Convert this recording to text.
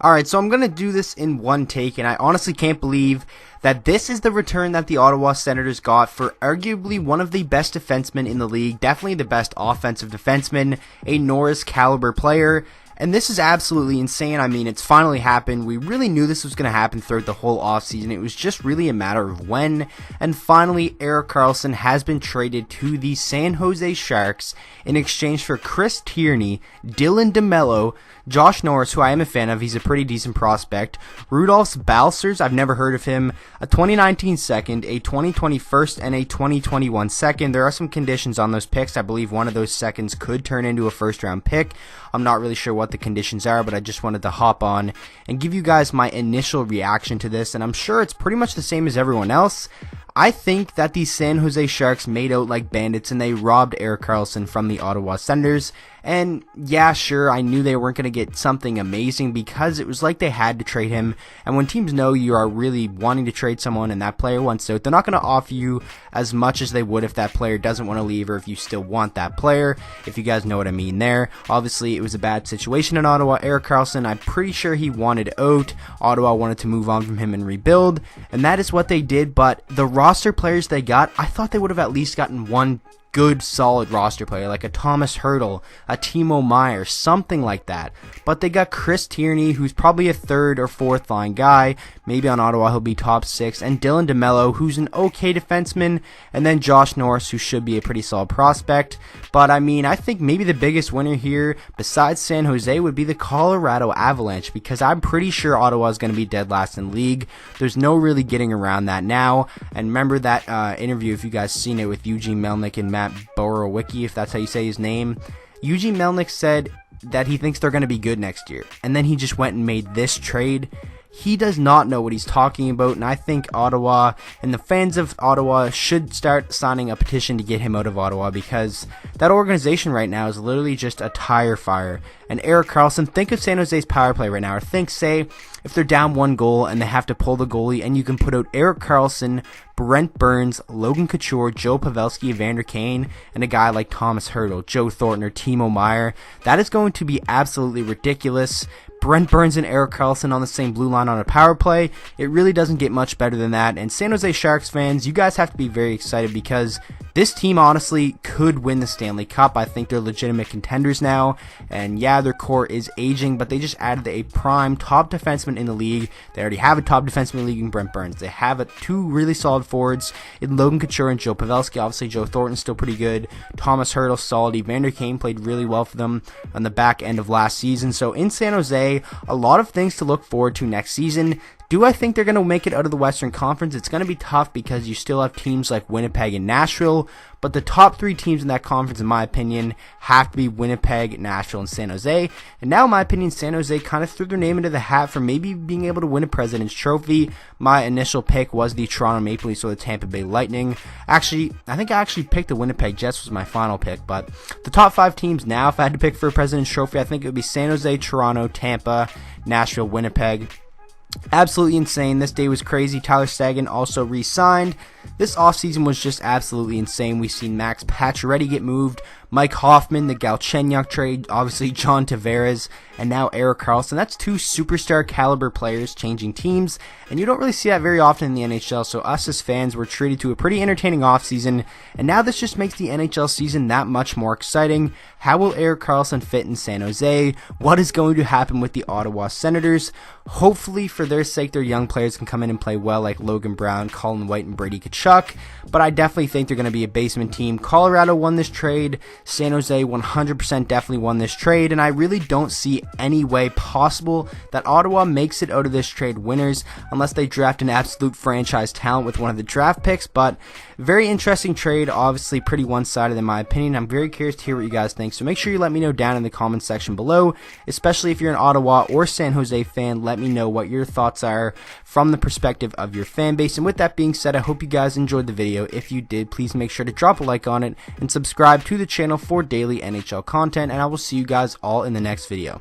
Alright, so I'm going to do this in one take, and I honestly can't believe that this is the return that the Ottawa Senators got for arguably one of the best defensemen in the league, definitely the best offensive defenseman, a Norris caliber player. And this is absolutely insane. I mean, it's finally happened. We really knew this was going to happen throughout the whole offseason. It was just really a matter of when. And finally, Erik Karlsson has been traded to the San Jose Sharks in exchange for Chris Tierney, Dylan DeMello, Josh Norris, who I am a fan of. He's a pretty decent prospect. Rudolph Balcers, I've never heard of him. A 2019 second, a 2020 first, and a 2021 second. There are some conditions on those picks. I believe one of those seconds could turn into a first round pick. I'm not really sure what the conditions are, but I just wanted to hop on and give you guys my initial reaction to this, and I'm sure it's pretty much the same as everyone else. I think that the San Jose Sharks made out like bandits and they robbed Erik Karlsson from the Ottawa Senators. And yeah, sure, I knew they weren't going to get something amazing because it was like they had to trade him. And when teams know you are really wanting to trade someone and that player wants out, they're not going to offer you as much as they would if that player doesn't want to leave or if you still want that player, if you guys know what I mean there. Obviously, it was a bad situation in Ottawa. Erik Karlsson, I'm pretty sure he wanted out. Ottawa wanted to move on from him and rebuild, and that is what they did. But the roster players they got, I thought they would have at least gotten one good solid roster player like a Thomas Hertl, a Timo Meier, something like that. But they got Chris Tierney, who's probably a third or fourth line guy. Maybe on Ottawa he'll be top six. And Dylan DeMello, who's an okay defenseman. And then Josh Norris, who should be a pretty solid prospect. But I mean, I think maybe the biggest winner here, besides San Jose, would be the Colorado Avalanche, because I'm pretty sure Ottawa is going to be dead last in league. There's no really getting around that now. And remember that interview, if you guys seen it, with Eugene Melnyk and Matt Borowicki, if that's how you say his name. Eugene Melnyk said that he thinks they're going to be good next year, and then he just went and made this trade. He does not know what he's talking about, and I think Ottawa and the fans of Ottawa should start signing a petition to get him out of Ottawa, because that organization right now is literally just a tire fire. And Erik Karlsson, think of San Jose's power play right now, or think, say, if they're down one goal and they have to pull the goalie, and you can put out Erik Karlsson, Brent Burns, Logan Couture, Joe Pavelski, Evander Kane, and a guy like Thomas Hertl, Joe Thornton, or Timo Meier. That is going to be absolutely ridiculous. Brent Burns and Erik Karlsson on the same blue line on a power play. It really doesn't get much better than that. And San Jose Sharks fans, you guys have to be very excited, because this team honestly could win the Stanley Cup. I think they're legitimate contenders now. And yeah, their core is aging, but they just added a prime top defenseman in the league. They already have a top defenseman in the league in Brent Burns. They have two really solid forwards in Logan Couture and Joe Pavelski. Obviously, Joe Thornton's still pretty good. Thomas Hertl, solid. Evander Kane played really well for them on the back end of last season. So in San Jose, a lot of things to look forward to next season. Do I think they're going to make it out of the Western Conference? It's going to be tough because you still have teams like Winnipeg and Nashville, but the top three teams in that conference, in my opinion, have to be Winnipeg, Nashville, and San Jose. And now, in my opinion, San Jose kind of threw their name into the hat for maybe being able to win a President's Trophy. My initial pick was the Toronto Maple Leafs or the Tampa Bay Lightning. Actually, I think I actually picked the Winnipeg Jets was my final pick, but the top five teams now, if I had to pick for a President's Trophy, I think it would be San Jose, Toronto, Tampa, Nashville, Winnipeg. Absolutely insane. This day was crazy. Tyler Seguin also re-signed. This offseason was just absolutely insane. We've seen Max Pacioretty get moved, Mike Hoffman, the Galchenyuk trade, obviously John Tavares, and now Erik Karlsson. That's two superstar caliber players changing teams, and you don't really see that very often in the NHL, so us as fans were treated to a pretty entertaining offseason, and now this just makes the NHL season that much more exciting. How will Erik Karlsson fit in San Jose? What is going to happen with the Ottawa Senators? Hopefully, for their sake, their young players can come in and play well, like Logan Brown, Colin White, and Brady Tkachuk, but I definitely think they're going to be a basement team. Colorado won this trade. San Jose 100% definitely won this trade, and I really don't see any way possible that Ottawa makes it out of this trade winners unless they draft an absolute franchise talent with one of the draft picks. But very interesting trade, obviously pretty one-sided in my opinion. I'm very curious to hear what you guys think, so make sure you let me know down in the comments section below, especially if you're an Ottawa or San Jose fan. Let me know what your thoughts are from the perspective of your fan base. And with that being said, I hope you guys enjoyed the video. If you did, please make sure to drop a like on it and subscribe to the channel for daily NHL content, and I will see you guys all in the next video.